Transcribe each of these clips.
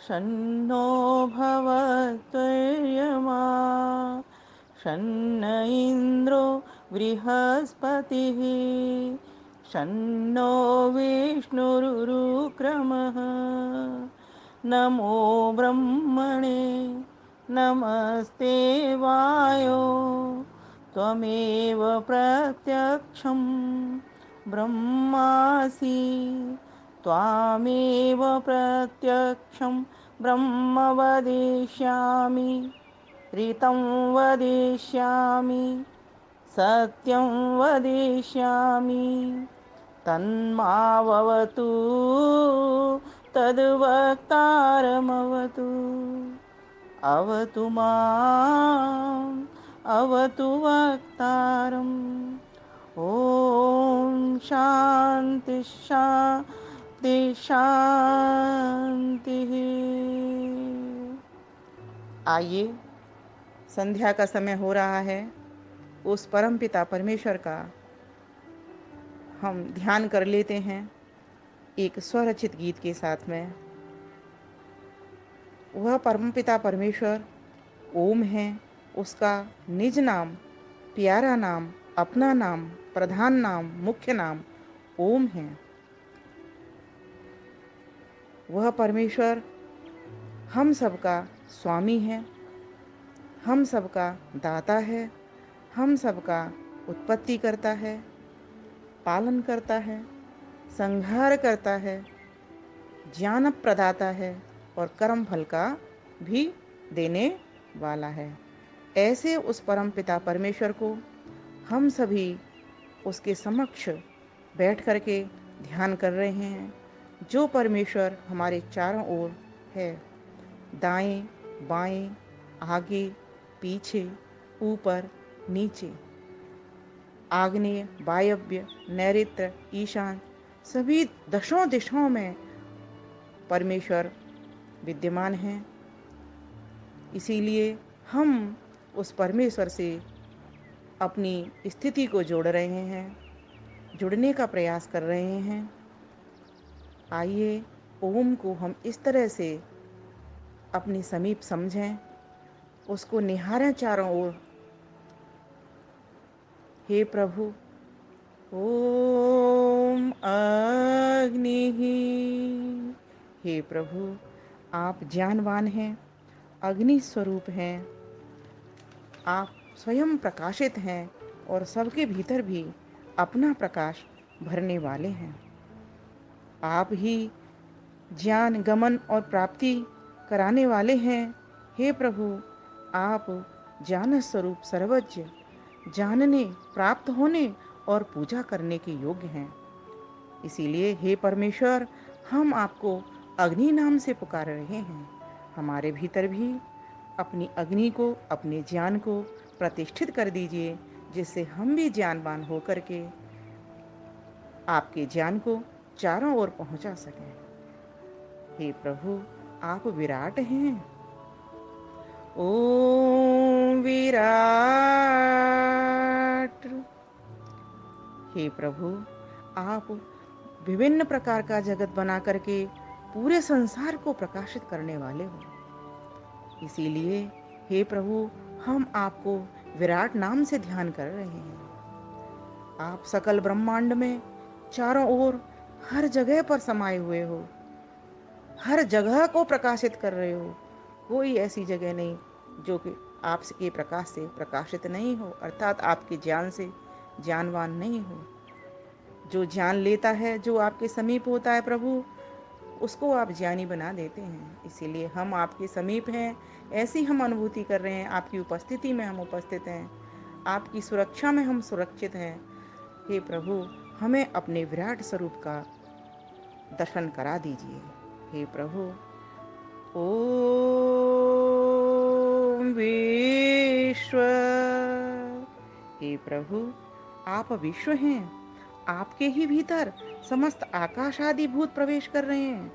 शन्नो भवत्वर्यमा शन्न इन्द्रो बृहस्पतिः शन्नो विष्णुरुक्रमः नमो ब्रह्मणे नमस्ते वायो त्वमेव प्रत्यक्षं ब्रह्मासि त्वामेव प्रत्यक्षं ब्रह्म वदिष्यामि ऋतं वदिष्यामि सत्यं वदिष्यामि तन्मावतु तद्वक्तारमवतु अवतु माम् अवतु वक्तारम् ॐ शान्ति शान्ति शान्तिः। आइए, संध्या का समय हो रहा है। उस परमपिता परमेश्वर का हम ध्यान कर लेते हैं एक स्वरचित गीत के साथ में। वह परमपिता परमेश्वर ओम है, उसका निज नाम, प्यारा नाम, अपना नाम, प्रधान नाम, मुख्य नाम ओम है। वह परमेश्वर हम सबका स्वामी है, हम सबका दाता है, हम सबका उत्पत्ति करता है, पालन करता है, संहार करता है, ज्ञान प्रदाता है और कर्म फल का भी देने वाला है। ऐसे उस परम पिता परमेश्वर को हम सभी उसके समक्ष बैठ करके ध्यान कर रहे हैं, जो परमेश्वर हमारे चारों ओर है, दाएं बाएं, आगे पीछे, ऊपर नीचे, आग्नेय वायव्य नैऋत्य ईशान, सभी दशों दिशाओं में परमेश्वर विद्यमान हैं। इसीलिए हम उस परमेश्वर से अपनी स्थिति को जोड़ रहे हैं, जुड़ने का प्रयास कर रहे हैं। आइए, ओम को हम इस तरह से अपने समीप समझें, उसको निहारें चारों ओर। हे प्रभु, ओम अग्नि। हे प्रभु, आप ज्ञानवान हैं, अग्नि स्वरूप हैं, आप स्वयं प्रकाशित हैं और सबके भीतर भी अपना प्रकाश भरने वाले हैं। आप ही ज्ञान गमन और प्राप्ति कराने वाले हैं। हे प्रभु, आप ज्ञान स्वरूप सर्वज्ञ, जानने, प्राप्त होने और पूजा करने के योग्य हैं। इसीलिए हे परमेश्वर, हम आपको अग्नि नाम से पुकार रहे हैं। हमारे भीतर भी अपनी अग्नि को, अपने ज्ञान को प्रतिष्ठित कर दीजिए, जिससे हम भी ज्ञानवान होकर के आपके ज्ञान को चारों ओर पहुंचा सकें। हे प्रभु, आप विराट हैं। ओम विराट। हे प्रभु, आप विभिन्न प्रकार का जगत बना करके पूरे संसार को प्रकाशित करने वाले हो। इसीलिए हे प्रभु, हम आपको विराट नाम से ध्यान कर रहे हैं। आप सकल ब्रह्मांड में चारों ओर हर जगह पर समाये हुए हो, हर जगह को प्रकाशित कर रहे हो। कोई ऐसी जगह नहीं जो कि आपके प्रकाश से प्रकाशित नहीं हो, अर्थात आपके ज्ञान से ज्ञानवान नहीं हो। जो ज्ञान लेता है, जो आपके समीप होता है प्रभु, उसको आप ज्ञानी बना देते हैं। इसीलिए हम आपके समीप हैं, ऐसी हम अनुभूति कर रहे हैं। आपकी उपस्थिति में हम उपस्थित हैं, आपकी सुरक्षा में हम सुरक्षित हैं। हे प्रभु, हमें अपने विराट स्वरूप का दर्शन करा दीजिए। हे प्रभु, ओम विश्व। हे प्रभु, आप विश्व हैं, आपके ही भीतर समस्त आकाश आदि भूत प्रवेश कर रहे हैं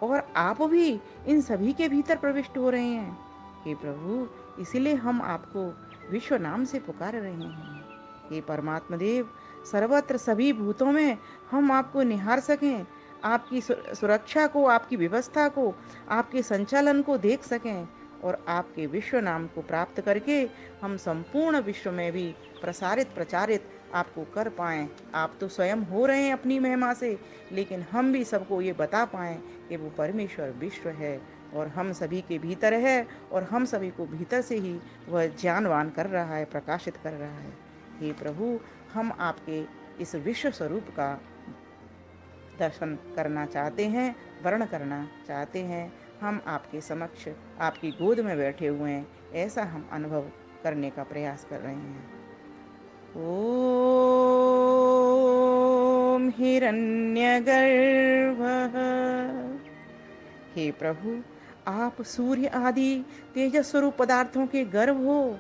और आप भी इन सभी के भीतर प्रविष्ट हो रहे हैं। हे प्रभु, इसीलिए हम आपको विश्व नाम से पुकार रहे हैं। हे परमात्मा देव, सर्वत्र सभी भूतों में हम आपको निहार सकें, आपकी सुरक्षा को, आपकी व्यवस्था को, आपके संचालन को देख सकें और आपके विश्व नाम को प्राप्त करके हम संपूर्ण विश्व में भी प्रसारित प्रचारित आपको कर पाएं। आप तो स्वयं हो रहे हैं अपनी महिमा से, लेकिन हम भी सबको ये बता पाएं कि वो परमेश्वर विश्व है और हम सभी के भीतर है और हम सभी को भीतर से ही वह ज्ञानवान कर रहा है, प्रकाशित कर रहा है। हे प्रभु, हम आपके इस विश्व स्वरूप का दर्शन करना चाहते हैं, वर्ण करना चाहते हैं। हम आपके समक्ष आपकी गोद में बैठे हुए हैं, ऐसा हम अनुभव करने का प्रयास कर रहे हैं। ओम हिरण्यगर्भः। हे प्रभु, आप सूर्य आदि तेजस स्वरूप पदार्थों के गर्भ हो,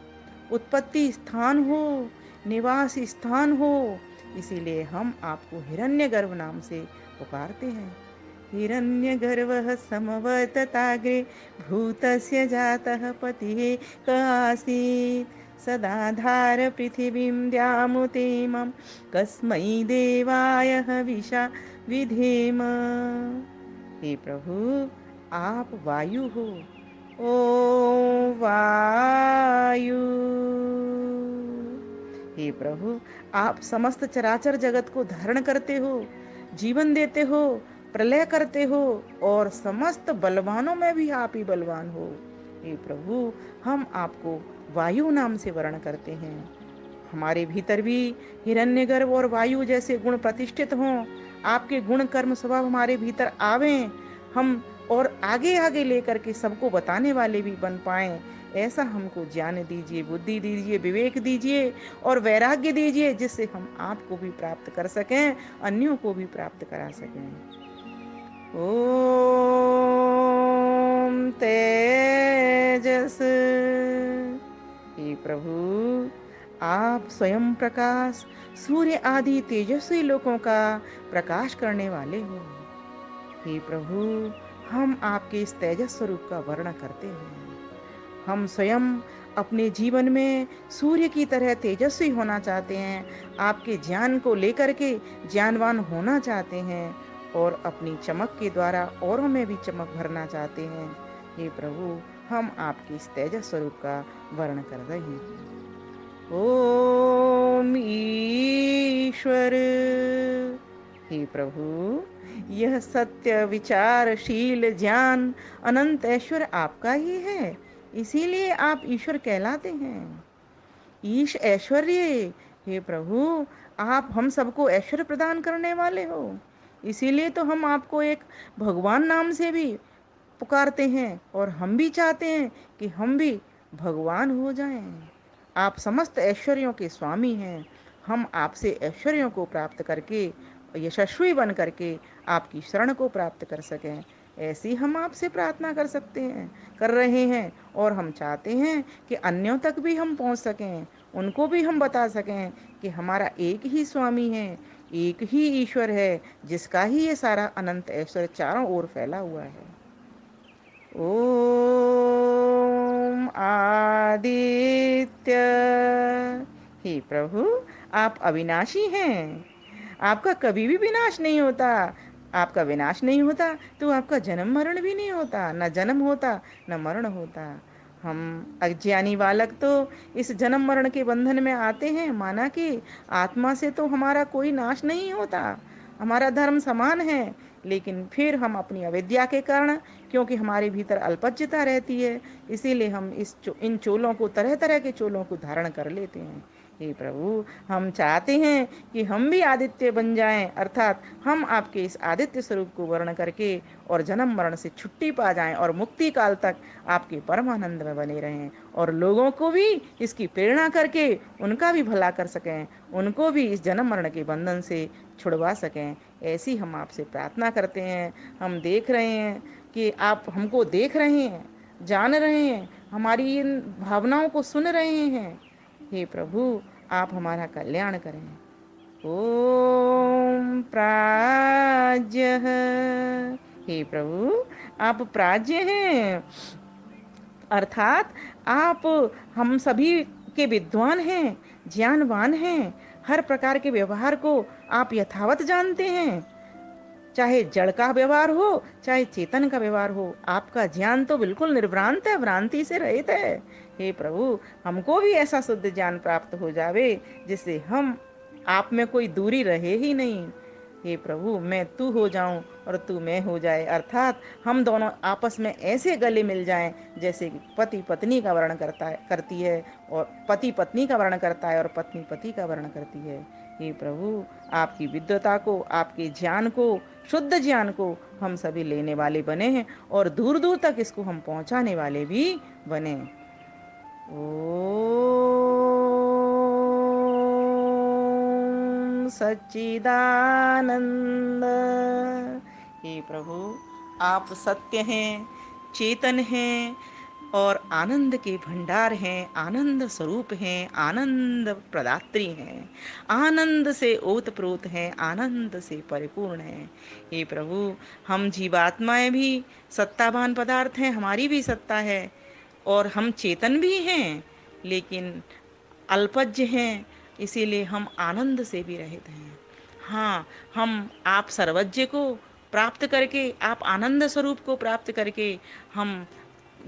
उत्पत्ति स्थान हो, निवास स्थान हो, इसीलिए हम आपको हिरण्यगर्भ नाम से पुकारते हैं। हिरण्यगर्भः समवर्तताग्रे भूतस्य जातः पतिः क आसीत् सदाधार पृथिवीं द्यामुतेमं कस्मै देवाय हविषा विधेम। हे प्रभु, आप वायु हो। ओ वायु। हे प्रभु, आप समस्त चराचर जगत को धारण करते हो, जीवन देते हो, प्रलय करते हो और समस्त बलवानों में भी आप ही बलवान हो। हे प्रभु, हम आपको वायु नाम से वर्ण करते हैं। हमारे भीतर भी हिरण्यगर्भ और वायु जैसे गुण प्रतिष्ठित हों, आपके गुण कर्म स्वभाव हमारे भीतर आवें, हम और आगे आगे लेकर के सबको बताने वाले भी बन पाएं। ऐसा हमको ज्ञान दीजिए, बुद्धि दीजिए, विवेक दीजिए और वैराग्य दीजिए, जिससे हम आपको भी प्राप्त कर सकें, अन्यों को भी प्राप्त करा सकें। ओम तेजस। हे प्रभु, आप स्वयं प्रकाश, सूर्य आदि तेजस्वी लोकों का प्रकाश करने वाले हो। हे प्रभु, हम आपके इस तेजस स्वरूप का वर्ण करते हैं। हम स्वयं अपने जीवन में सूर्य की तरह तेजस्वी होना चाहते हैं, आपके ज्ञान को लेकर के ज्ञानवान होना चाहते हैं और अपनी चमक के द्वारा औरों में भी चमक भरना चाहते हैं। हे प्रभु, हम आपके इस तेजस स्वरूप का वर्ण कर रहे हैं। ओम ईश्वर। हे प्रभु, यह सत्य विचारशील ज्ञान अनंत ऐश्वर्य आपका ही है, इसीलिए आप ईश्वर कहलाते हैं। ईश ऐश्वर्य। हे प्रभु, आप हम सबको ऐश्वर्य प्रदान करने वाले हो, इसीलिए तो हम आपको एक भगवान नाम से भी पुकारते हैं और हम भी चाहते हैं कि हम भी भगवान हो जाएं। आप समस्त ऐश्वर्यों के स्वामी हैं। हम आपसे ऐश्वर्यों को प्राप्त करके, यशस्वी बन करके आपकी शरण को प्राप्त कर सकें, ऐसी हम आपसे प्रार्थना कर सकते हैं, कर रहे हैं। और हम चाहते हैं कि अन्यों तक भी हम पहुंच सकें, उनको भी हम बता सकें कि हमारा एक ही स्वामी है, एक ही ईश्वर है, जिसका ही ये सारा अनंत ऐश्वर्य चारों ओर फैला हुआ है। ओम आदित्य। हे प्रभु, आप अविनाशी हैं, आपका कभी भी विनाश नहीं होता। आपका विनाश नहीं होता तो आपका जन्म मरण भी नहीं होता, न जन्म होता न मरण होता। हम अज्ञानी बालक तो इस जन्म मरण के बंधन में आते हैं, माना कि आत्मा से तो हमारा कोई नाश नहीं होता, हमारा धर्म समान है, लेकिन फिर हम अपनी अविद्या के कारण, क्योंकि हमारे भीतर अल्पज्यता रहती है, इसीलिए हम इन चोलों को, तरह तरह के चोलों को धारण कर लेते हैं। हे प्रभु, हम चाहते हैं कि हम भी आदित्य बन जाएं, अर्थात हम आपके इस आदित्य स्वरूप को वर्ण करके और जन्म मरण से छुट्टी पा जाएं और मुक्ति काल तक आपके परमानंद में बने रहें और लोगों को भी इसकी प्रेरणा करके उनका भी भला कर सकें, उनको भी इस जन्म मरण के बंधन से छुड़वा सकें। ऐसी हम आपसे प्रार्थना करते हैं। हम देख रहे हैं कि आप हमको देख रहे हैं, जान रहे हैं, हमारी इन भावनाओं को सुन रहे हैं। हे प्रभु, आप हमारा कल्याण करें। ओम प्राज्य। हे प्रभु, आप प्राज्य हैं, अर्थात आप हम सभी के विद्वान हैं, ज्ञानवान हैं, हर प्रकार के व्यवहार को आप यथावत जानते हैं। चाहे जड़ का व्यवहार हो चाहे चेतन का व्यवहार हो, आपका ज्ञान तो बिल्कुल निर्भ्रांत है, भ्रांति से रहित है। हे प्रभु, हमको भी ऐसा शुद्ध ज्ञान प्राप्त हो जावे जिससे हम आप में कोई दूरी रहे ही नहीं। हे प्रभु, मैं तू हो जाऊं और तू मैं हो जाए, अर्थात हम दोनों आपस में ऐसे गले मिल जाएं जैसे कि पति पत्नी का वर्ण करती है, और पति पत्नी का वर्ण करता है और पत्नी पति का वर्ण करती है। हे प्रभु, आपकी विद्वता को, आपके ज्ञान को, शुद्ध ज्ञान को हम सभी लेने वाले बने हैं और दूर दूर तक इसको हम पहुंचाने वाले भी बने। ओम सच्चिदानंद। हे प्रभु, आप सत्य हैं, चेतन हैं और आनंद के भंडार हैं, आनंद स्वरूप हैं, आनंद प्रदात्री हैं, आनंद से ओतप्रोत हैं, आनंद से परिपूर्ण हैं। हे प्रभु, हम जीवात्माएं भी सत्तावान पदार्थ हैं, हमारी भी सत्ता है और हम चेतन भी हैं, लेकिन अल्पज्य हैं, इसीलिए हम आनंद से भी रहित हैं। हाँ, हम आप सर्वज्ञ को प्राप्त करके, आप आनंद स्वरूप को प्राप्त करके, हम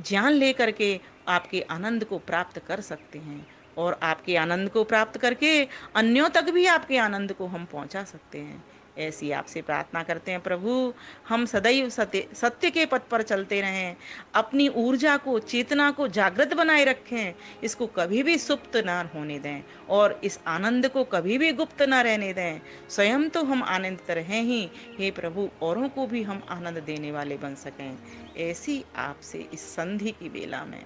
ज्ञान लेकर के आपके आनंद को प्राप्त कर सकते हैं और आपके आनंद को प्राप्त करके अन्यों तक भी आपके आनंद को हम पहुंचा सकते हैं। ऐसी आपसे प्रार्थना करते हैं प्रभु, हम सदैव सत्य के पथ पर चलते रहें, अपनी ऊर्जा को, चेतना को जागृत बनाए रखें, इसको कभी भी सुप्त ना होने दें और इस आनंद को कभी भी गुप्त ना रहने दें। स्वयं तो हम आनंदित रहें ही, हे प्रभु, औरों को भी हम आनंद देने वाले बन सकें। ऐसी आपसे इस संधि की बेला में,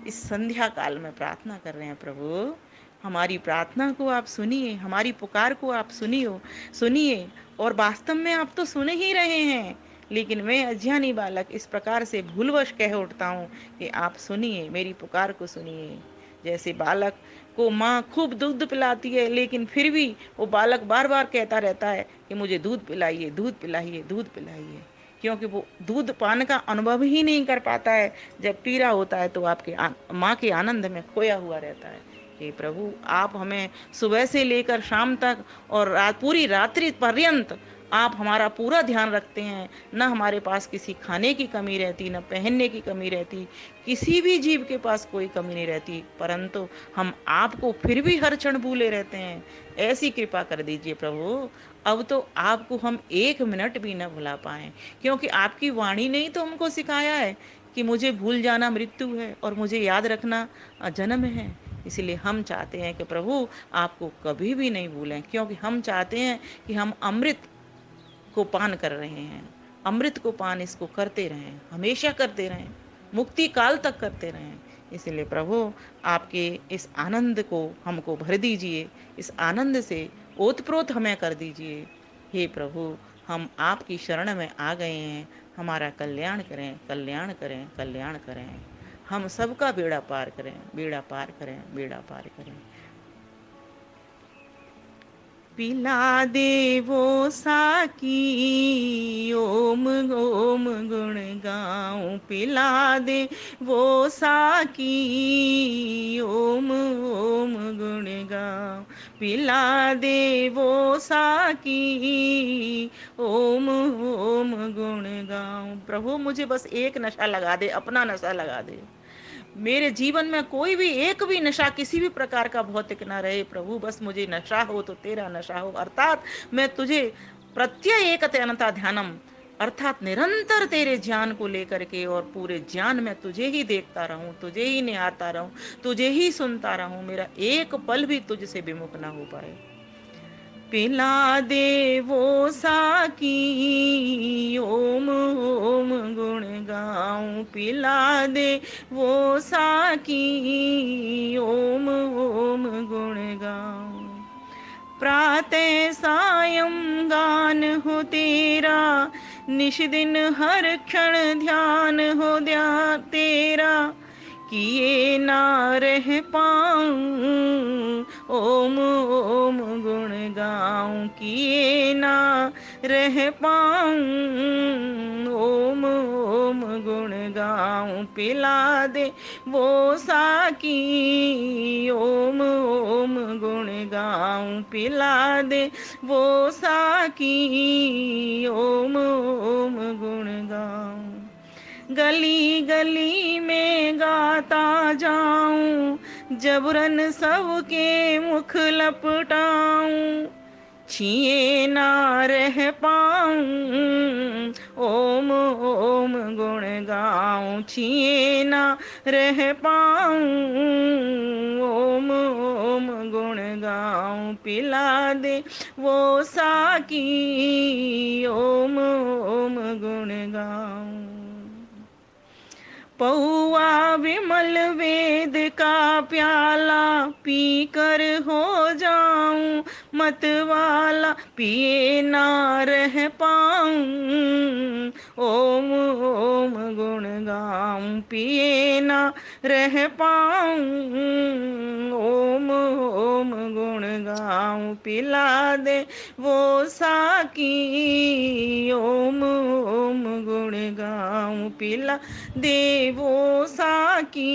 इस संध्या काल में प्रार्थना कर रहे हैं प्रभु। हमारी प्रार्थना को आप सुनिए, हमारी पुकार को आप सुनिए और वास्तव में आप तो सुन ही रहे हैं, लेकिन मैं अज्ञानी बालक इस प्रकार से भूलवश कह उठता हूँ कि आप सुनिए, मेरी पुकार को सुनिए। जैसे बालक को माँ खूब दूध पिलाती है, लेकिन फिर भी वो बालक बार बार कहता रहता है कि मुझे दूध पिलाइए, दूध पिलाइए, दूध पिलाइए, क्योंकि वो दूध पान का अनुभव ही नहीं कर पाता है। जब पी रहा होता है तो आपके माँ के आनंद में खोया हुआ रहता है। हे प्रभु, आप हमें सुबह से लेकर शाम तक और पूरी रात्रि पर्यंत आप हमारा पूरा ध्यान रखते हैं। न हमारे पास किसी खाने की कमी रहती, न पहनने की कमी रहती, किसी भी जीव के पास कोई कमी नहीं रहती, परंतु हम आपको फिर भी हर क्षण भूले रहते हैं। ऐसी कृपा कर दीजिए प्रभु, अब तो आपको हम एक मिनट भी न भुला पाएं, क्योंकि आपकी वाणी ने ही तो हमको सिखाया है कि मुझे भूल जाना मृत्यु है और मुझे याद रखना जन्म है। इसलिए हम चाहते हैं कि प्रभु आपको कभी भी नहीं भूलें, क्योंकि हम चाहते हैं कि हम अमृत को पान कर रहे हैं, अमृत को पान इसको करते रहें, हमेशा करते रहें, मुक्ति काल तक करते रहें। इसलिए प्रभु आपके इस आनंद को हमको भर दीजिए, इस आनंद से ओतप्रोत हमें कर दीजिए। हे प्रभु, हम आपकी शरण में आ गए हैं, हमारा कल्याण करें, कल्याण करें, कल्याण करें, हम सबका बेड़ा पार करें, बेड़ा पार करें, बेड़ा पार करें। पिला दे वो साकी, ओम ओम गुण गाऊं, पिला दे वो साकी, ओम ओम गुण गाऊं, पिला दे वो साकी, ओम ओम गुण गाऊं। प्रभु मुझे बस एक नशा लगा दे, अपना नशा लगा दे, मेरे जीवन में कोई भी एक भी नशा किसी भी प्रकार का भौतिक ना रहे प्रभु, बस मुझे नशा हो तो तेरा नशा हो, अर्थात मैं तुझे प्रत्यय एकता ध्यानम, अर्थात निरंतर तेरे ज्ञान को लेकर के और पूरे ज्ञान में तुझे ही देखता रहूं, तुझे ही निहारता रहूं, तुझे ही सुनता रहूं, मेरा एक पल भी तुझसे विमुख ना हो पाए। पिला दे वो साकी, ओम ओम गुण गाऊं, पिला दे वो साकी, ओम ओम गुण गाऊं। प्रातः सायं गान हो तेरा, निश दिन हर क्षण ध्यान हो तेरा, किए ना रह पाऊं, ओम ओम गुण गाऊं, किए ना रह पाऊं, ओम ओम गुण गुण गाऊं पिला दे वो साकी। ओम ओम गुण गाऊं पिला दे वो साकी। ओम ओम गुण गाऊं गली गली में गाता जाऊं जबरन सबके मुख लपटाऊं छिए ना रह पाऊं। ओम ओम गुण गाऊं छिए ना रह पाऊं। ओम ओम गुण गाऊं पिला दे वो साकी। ओम ओम गुण गाऊं पौआ विमल वेद का प्याला पी कर हो जाऊं मतवाला पिए ना रह पाऊं। ओम ओम गुण गाऊं पिए ना रह पाऊं। ओम ओम गुण गाऊं पिला दे वो साकी। ओम ओम गुण गाऊं पिला देवो साकी।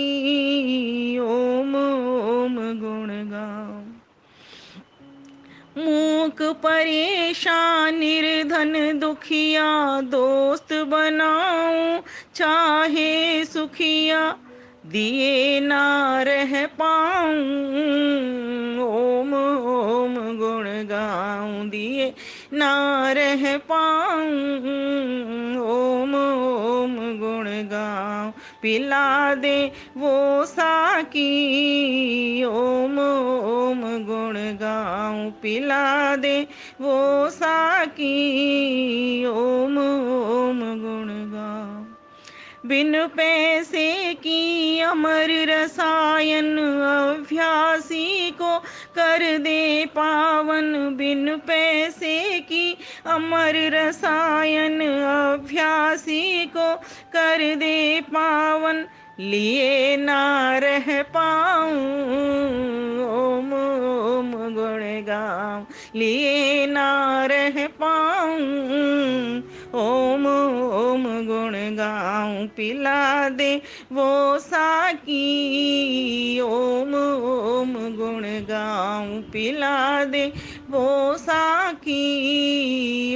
ओम ओम गुण गाऊं मूक परेशान निर्धन दुखिया दोस्त बनाऊं चाहे सुखिया दिए ना रह पाऊं। ओम ओम गुण गाऊं दिए ना रह पाऊं। ओम ओम गुण गाऊं पिला दे वो साकी। ओम ओम गुण गाऊं पिला दे वो साकी। ओम ओम गुण गाऊं बिन पैसे की अमर रसायन अभ्यासी को कर दे पावन। बिन पैसे की अमर रसायन अभ्यासी को कर दे पावन लिए ना रह पाऊं। ओम ओम गुण गाऊं लिए ना रह पाऊं। ओम ओम गुण गाऊं पिला दे वो साकी। ओम ओम गुण गाऊं पिला दे वो साकी।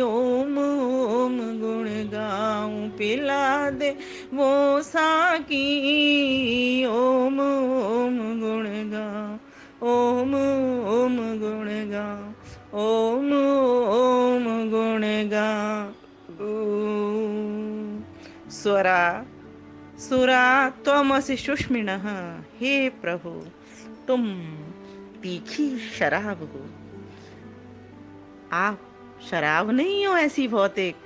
ओम ओम गुण गाऊं पिला दे वो साकी। ओम ओम गुण गाऊं ओम ओम गुण गाऊं ओम ओम गुण गाऊं। स्वरा सुरा त्वमसि सुष्मिणः। हे प्रभु तुम तीखी शराब हो। आप शराब नहीं हो ऐसी भौतिक,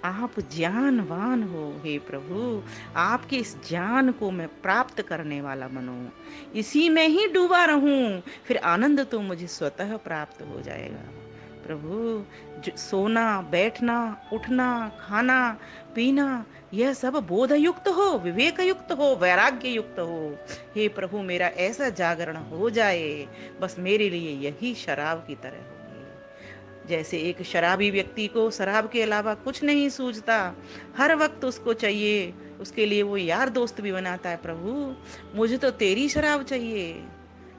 आप ज्ञानवान हो। हे प्रभु आपके इस ज्ञान को मैं प्राप्त करने वाला बनूं, इसी में ही डूबा रहूं, फिर आनंद तो मुझे स्वतः प्राप्त हो जाएगा। प्रभु सोना बैठना उठना खाना पीना यह सब बोध युक्त हो, विवेक युक्त हो, वैराग्य युक्त हो। हे प्रभु मेरा ऐसा जागरण हो जाए, बस मेरे लिए यही शराब की तरह हो। जैसे एक शराबी व्यक्ति को शराब के अलावा कुछ नहीं सूझता, हर वक्त उसको चाहिए, उसके लिए वो यार दोस्त भी बनाता है। प्रभु मुझे तो तेरी शराब चाहिए,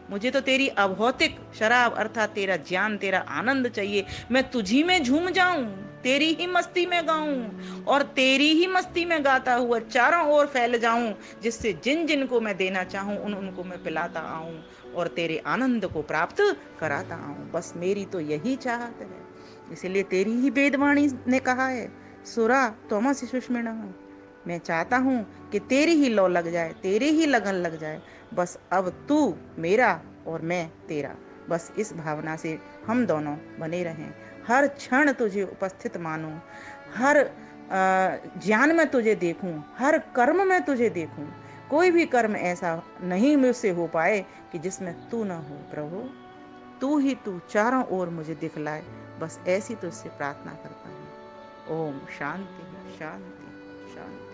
मुझे तो तेरी अभौतिक शराब अर्थात तेरा ज्ञान तेरा आनंद चाहिए। मैं तुझी में झूम जाऊं, तेरी ही मस्ती में गाऊं और तेरी ही मस्ती में गाता हुआ चारों ओर फैल जाऊं, जिससे जिन जिन को मैं देना चाहूं उन उनको मैं पिलाता आऊं और तेरे आनंद को प्राप्त कराता आऊं। बस मेरी तो यही चाहत है। इसलिए तेरी ही वेदवाणी ने कहा है, सुरा त्वमसि सुष्मिणः। मैं चाहता हूँ कि तेरी ही लौ लग जाए, तेरी ही लगन लग जाए। बस अब तू मेरा और मैं तेरा, बस इस भावना से हम दोनों बने रहें। हर क्षण तुझे उपस्थित मानूं, हर ज्ञान में तुझे देखूं, हर कर्म में तुझे देखूं। कोई भी कर्म ऐसा नहीं मुझसे हो पाए कि जिसमें तू न हो। प्रभु तू ही तू चारों ओर मुझे दिखलाए, बस ऐसी तुझसे प्रार्थना करता हूँ। ओम शांति शांति शांति।